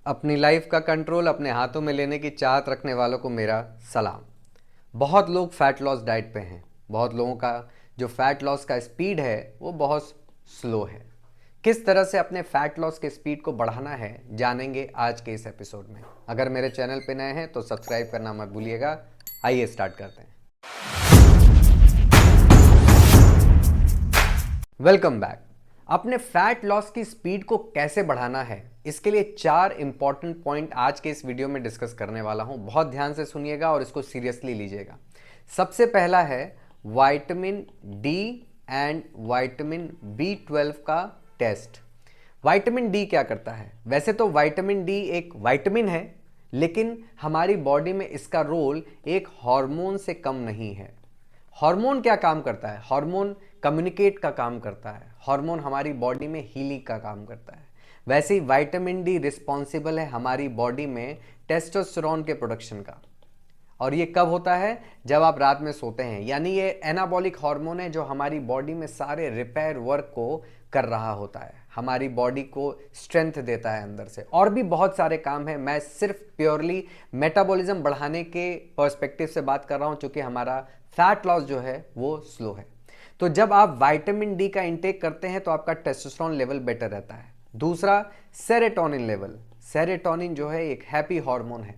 अपनी लाइफ का कंट्रोल अपने हाथों में लेने की चाहत रखने वालों को मेरा सलाम। बहुत लोग फैट लॉस डाइट पे हैं। बहुत लोगों का जो फैट लॉस का स्पीड है वो बहुत स्लो है। किस तरह से अपने फैट लॉस के स्पीड को बढ़ाना है जानेंगे आज के इस एपिसोड में। अगर मेरे चैनल पे नए हैं तो सब्सक्राइब करना मत भूलिएगा। आइए स्टार्ट करते हैं। Welcome back. अपने फैट लॉस की स्पीड को कैसे बढ़ाना है, इसके लिए 4 इंपॉर्टेंट पॉइंट आज के इस वीडियो में डिस्कस करने वाला हूं। बहुत ध्यान से सुनिएगा और इसको सीरियसली लीजिएगा। सबसे पहला है vitamin D and vitamin B 12 का टेस्ट। विटामिन डी क्या करता है? वैसे तो विटामिन डी एक विटामिन है, लेकिन हमारी बॉडी में इसका रोल एक हार्मोन से कम नहीं है। हार्मोन क्या काम करता है? हार्मोन कम्युनिकेट का काम करता है। हार्मोन हमारी बॉडी में हीलिंग का काम करता है। वैसे ही विटामिन डी रिस्पॉन्सिबल है हमारी बॉडी में टेस्टोस्टेरोन के प्रोडक्शन का। और ये कब होता है? जब आप रात में सोते हैं। यानी ये एनाबॉलिक हार्मोन है जो हमारी बॉडी में सारे रिपेयर वर्क को कर रहा होता है, हमारी बॉडी को स्ट्रेंथ देता है अंदर से। और भी बहुत सारे काम है, मैं सिर्फ प्योरली मेटाबॉलिज्म बढ़ाने के पर्सपेक्टिव से बात कर रहा हूं, क्योंकि हमारा फैट लॉस जो है वो स्लो है। तो जब आप विटामिन डी का इंटेक करते हैं तो आपका टेस्टोस्टेरोन लेवल बेटर रहता है। दूसरा, सेरोटोनिन लेवल। सेरोटोनिन जो है एक हैप्पी हार्मोन है।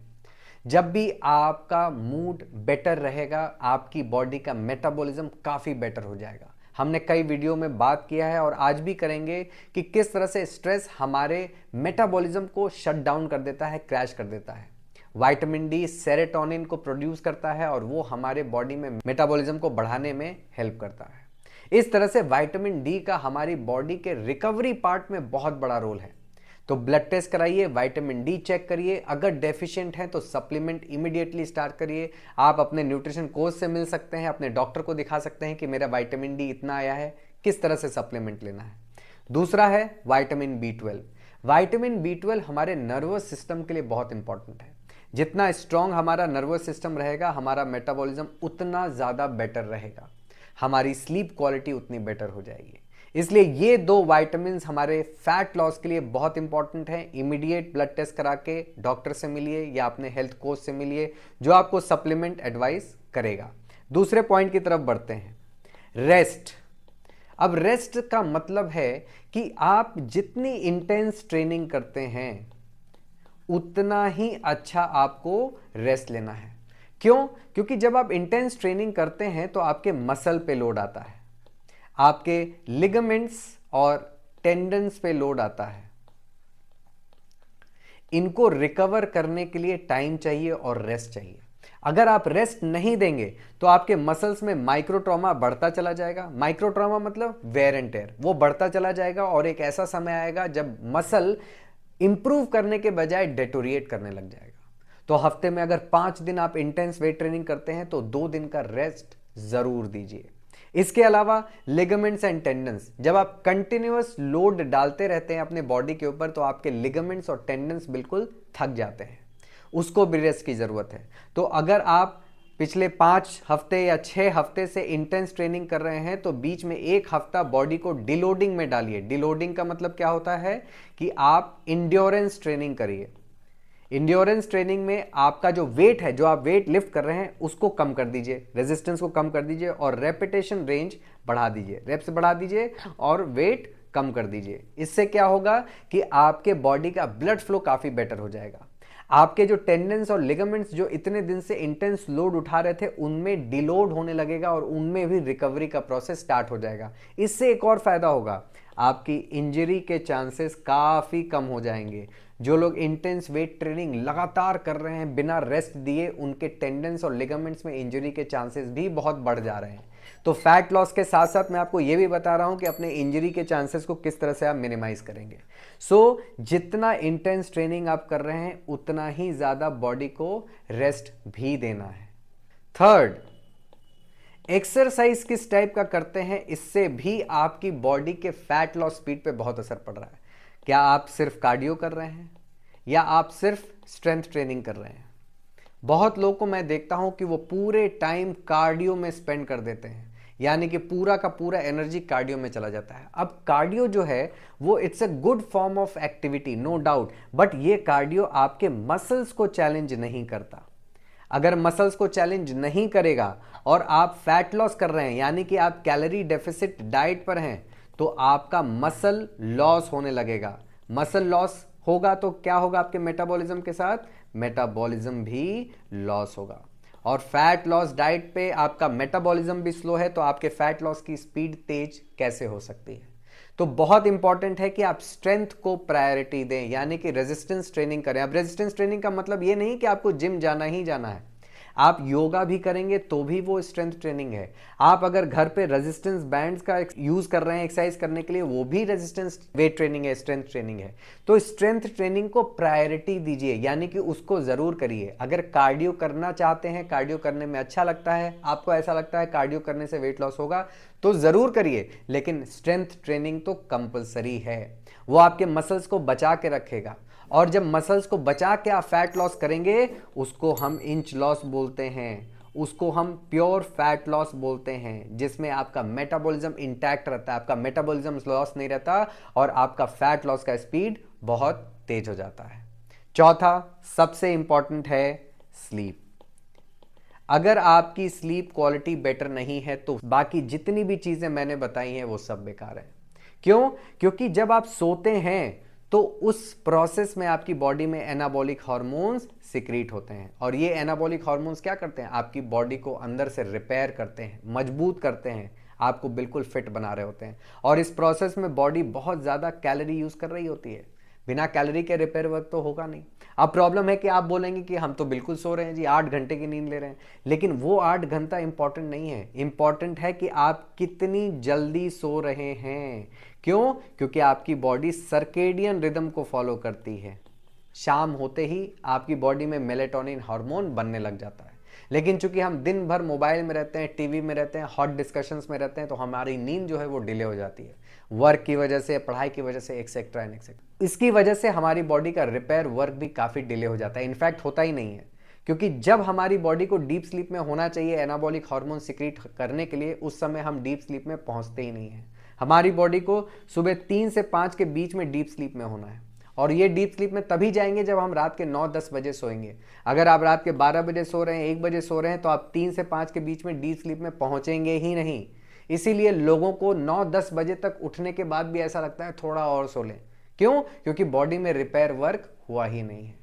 जब भी आपका मूड बेटर रहेगा, आपकी बॉडी का मेटाबॉलिज्म काफ़ी बेटर हो जाएगा। हमने कई वीडियो में बात किया है और आज भी करेंगे कि किस तरह से स्ट्रेस हमारे मेटाबॉलिज्म को शट डाउन कर देता है, क्रैश कर देता है। विटामिन डी सेरोटोनिन को प्रोड्यूस करता है और वो हमारे बॉडी में मेटाबॉलिज्म को बढ़ाने में हेल्प करता है। इस तरह से विटामिन डी का हमारी बॉडी के रिकवरी पार्ट में बहुत बड़ा रोल है। तो ब्लड टेस्ट कराइए, विटामिन डी चेक करिए। अगर डेफिशिएंट है तो सप्लीमेंट इमीडिएटली स्टार्ट करिए। आप अपने न्यूट्रिशन कोच से मिल सकते हैं, अपने डॉक्टर को दिखा सकते हैं कि मेरा विटामिन डी इतना आया है, किस तरह से सप्लीमेंट लेना है। दूसरा है विटामिन बी 12। विटामिन बी 12 हमारे नर्वस सिस्टम के लिए बहुत इंपॉर्टेंट है। जितना स्ट्रांग हमारा नर्वस सिस्टम रहेगा, हमारा मेटाबॉलिज्म उतना ज़्यादा बेटर रहेगा, हमारी स्लीप क्वालिटी उतनी बेटर हो जाएगी। इसलिए ये 2 विटामिन हमारे फैट लॉस के लिए बहुत इंपॉर्टेंट है। इमीडिएट ब्लड टेस्ट करा के डॉक्टर से मिलिए या अपने हेल्थ कोच से मिलिए, जो आपको सप्लीमेंट एडवाइस करेगा। दूसरे पॉइंट की तरफ बढ़ते हैं, रेस्ट। अब रेस्ट का मतलब है कि आप जितनी इंटेंस ट्रेनिंग करते हैं उतना ही अच्छा आपको रेस्ट लेना है। क्यों? क्योंकि जब आप इंटेंस ट्रेनिंग करते हैं तो आपके मसल पे लोड आता है, आपके लिगामेंट्स और टेंडन्स पे लोड आता है। इनको रिकवर करने के लिए टाइम चाहिए और रेस्ट चाहिए। अगर आप रेस्ट नहीं देंगे तो आपके मसल्स में माइक्रो ट्रॉमा बढ़ता चला जाएगा। माइक्रो ट्रॉमा मतलब वेयर एंड टेयर, वो बढ़ता चला जाएगा और एक ऐसा समय आएगा जब मसल इंप्रूव करने के बजाय डेटोरिएट करने लग जाएगा। तो हफ्ते में अगर 5 दिन आप इंटेंस वेट ट्रेनिंग करते हैं तो 2 दिन का रेस्ट जरूर दीजिए। इसके अलावा लिगामेंट्स एंड टेंडन्स, जब आप कंटिन्यूअस लोड डालते रहते हैं अपने बॉडी के ऊपर तो आपके लिगामेंट्स और टेंडन्स बिल्कुल थक जाते हैं, उसको भी रेस्ट की जरूरत है। तो अगर आप पिछले 5 हफ्ते या 6 हफ्ते से इंटेंस ट्रेनिंग कर रहे हैं तो बीच में 1 हफ्ता बॉडी को डिलोडिंग में डालिए। डिलोडिंग का मतलब क्या होता है कि आप इंड्योरेंस ट्रेनिंग करिए। इंड्योरेंस ट्रेनिंग में आपका जो वेट है, जो आप वेट लिफ्ट कर रहे हैं, उसको कम कर दीजिए, रेजिस्टेंस को कम कर दीजिए और रेपिटेशन रेंज बढ़ा दीजिए, रेप्स बढ़ा दीजिए और वेट कम कर दीजिए। इससे क्या होगा कि आपके बॉडी का ब्लड फ्लो काफ़ी बेटर हो जाएगा। आपके जो टेंडेंस और लिगामेंट्स जो इतने दिन से इंटेंस लोड उठा रहे थे उनमें डिलोड होने लगेगा और उनमें भी रिकवरी का प्रोसेस स्टार्ट हो जाएगा। इससे एक और फायदा होगा, आपकी इंजरी के चांसेस काफ़ी कम हो जाएंगे। जो लोग इंटेंस वेट ट्रेनिंग लगातार कर रहे हैं बिना रेस्ट दिए, उनके टेंडेंस और लिगामेंट्स में इंजरी के चांसेस भी बहुत बढ़ जा रहे हैं। तो फैट लॉस के साथ साथ मैं आपको यह भी बता रहा हूं कि अपने इंजरी के चांसेस को किस तरह से आप मिनिमाइज करेंगे। जितना इंटेंस ट्रेनिंग आप कर रहे हैं उतना ही ज़्यादा बॉडी को रेस्ट भी देना है। थर्ड, एक्सरसाइज किस टाइप का करते हैं, इससे भी आपकी बॉडी के फैट लॉस स्पीड पे बहुत असर पड़ रहा है। क्या आप सिर्फ कार्डियो कर रहे हैं या आप सिर्फ स्ट्रेंथ ट्रेनिंग कर रहे हैं? बहुत लोगों को मैं देखता हूं कि वो पूरे टाइम कार्डियो में स्पेंड कर देते हैं, यानी कि पूरा का पूरा एनर्जी कार्डियो में चला जाता है। अब कार्डियो जो है वो it's a good form of activity, no doubt, but ये कार्डियो आपके मसल्स को चैलेंज नहीं करता। अगर मसल्स को चैलेंज नहीं करेगा और आप फैट लॉस कर रहे हैं, यानी कि आप कैलोरी डेफिसिट डाइट पर हैं, तो आपका मसल लॉस होने लगेगा। मसल लॉस होगा तो क्या होगा आपके मेटाबॉलिज्म के साथ? मेटाबॉलिज्म भी लॉस होगा। और फैट लॉस डाइट पे आपका मेटाबॉलिज्म भी स्लो है, तो आपके फैट लॉस की स्पीड तेज कैसे हो सकती है? तो बहुत इंपॉर्टेंट है कि आप स्ट्रेंथ को प्रायोरिटी दें, यानी कि रेजिस्टेंस ट्रेनिंग करें। अब रेजिस्टेंस ट्रेनिंग का मतलब ये नहीं कि आपको जिम जाना ही जाना है, आप योगा भी करेंगे तो भी वो स्ट्रेंथ ट्रेनिंग है। आप अगर घर पे रेजिस्टेंस बैंड्स का यूज कर रहे हैं एक्सरसाइज करने के लिए, वो भी रेजिस्टेंस वेट ट्रेनिंग है, स्ट्रेंथ ट्रेनिंग है। तो स्ट्रेंथ ट्रेनिंग को प्रायोरिटी दीजिए, यानी कि उसको जरूर करिए। अगर कार्डियो करना चाहते हैं, कार्डियो करने में अच्छा लगता है, आपको ऐसा लगता है कार्डियो करने से वेट लॉस होगा, तो जरूर करिए, लेकिन स्ट्रेंथ ट्रेनिंग तो कंपलसरी है। वो आपके मसल्स को बचा के रखेगा, और जब मसल्स को बचा के आप फैट लॉस करेंगे, उसको हम इंच लॉस बोलते हैं, उसको हम प्योर फैट लॉस बोलते हैं, जिसमें आपका मेटाबॉलिज्म इंटैक्ट रहता है, आपका मेटाबॉलिज्म लॉस नहीं रहता, और आपका फैट लॉस का स्पीड बहुत तेज हो जाता है। चौथा सबसे इंपॉर्टेंट है स्लीप। अगर आपकी स्लीप क्वालिटी बेटर नहीं है तो बाकी जितनी भी चीजें मैंने बताई हैं वो सब बेकार है। क्यों? क्योंकि जब आप सोते हैं तो उस प्रोसेस में आपकी बॉडी में एनाबॉलिक हार्मोन्स सिक्रीट होते हैं, और ये एनाबॉलिक हार्मोन्स क्या करते हैं? आपकी बॉडी को अंदर से रिपेयर करते हैं, मजबूत करते हैं, आपको बिल्कुल फिट बना रहे होते हैं। और इस प्रोसेस में बॉडी बहुत ज़्यादा कैलोरी यूज़ कर रही होती है, बिना कैलोरी के रिपेयर वर्क तो होगा नहीं। अब प्रॉब्लम है कि आप बोलेंगे कि हम तो बिल्कुल सो रहे हैं जी, 8 घंटे की नींद ले रहे हैं, लेकिन वो 8 घंटा इंपॉर्टेंट नहीं है। इंपॉर्टेंट है कि आप कितनी जल्दी सो रहे हैं। क्यों? क्योंकि आपकी बॉडी सर्केडियन रिदम को फॉलो करती है। शाम होते ही आपकी बॉडी में मेलेटोनिन हार्मोन बनने लग जाता है। लेकिन चूंकि हम दिन भर मोबाइल में रहते हैं, टीवी में रहते हैं, हॉट डिस्कशंस में रहते हैं, तो हमारी नींद जो है वो डिले हो जाती है, वर्क की वजह से, पढ़ाई की वजह से, एक्सेट्रा एंड एक्सेट्रा। इसकी वजह से हमारी बॉडी का रिपेयर वर्क भी काफ़ी डिले हो जाता है, इनफैक्ट होता ही नहीं है। क्योंकि जब हमारी बॉडी को डीप स्लीप में होना चाहिए एनाबॉलिक हार्मोन सिक्रीट करने के लिए, उस समय हम डीप स्लीप में पहुंचते ही नहीं है। हमारी बॉडी को सुबह 3 से 5 के बीच में डीप स्लीप में होना है, और ये डीप स्लीप में तभी जाएंगे जब हम रात के 9-10 बजे सोएंगे। अगर आप रात के 12 बजे सो रहे हैं, 1 बजे सो रहे हैं, तो आप 3 से 5 के बीच में डीप स्लीप में पहुंचेंगे ही नहीं। इसीलिए लोगों को 9-10 बजे तक उठने के बाद भी ऐसा लगता है थोड़ा और सो लें। क्यों? क्योंकि बॉडी में रिपेयर वर्क हुआ ही नहीं है।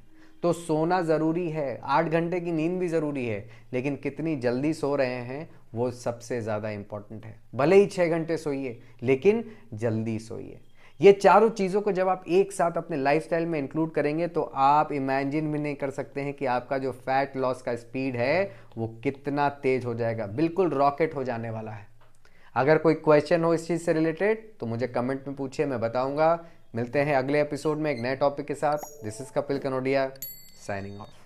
तो सोना ज़रूरी है, 8 घंटे की नींद भी ज़रूरी है, लेकिन कितनी जल्दी सो रहे हैं वो सबसे ज़्यादा इंपॉर्टेंट है। भले ही 6 घंटे सोइए, लेकिन जल्दी सोइए। ये चारों चीज़ों को जब आप एक साथ अपने लाइफस्टाइल में इंक्लूड करेंगे, तो आप इमेजिन भी नहीं कर सकते हैं कि आपका जो फैट लॉस का स्पीड है वो कितना तेज हो जाएगा, बिल्कुल रॉकेट हो जाने वाला है। अगर कोई क्वेश्चन हो इस चीज़ से रिलेटेड तो मुझे कमेंट में पूछिए, मैं बताऊंगा। मिलते हैं अगले एपिसोड में एक नए टॉपिक के साथ। This is Kapil Kanodia, signing off.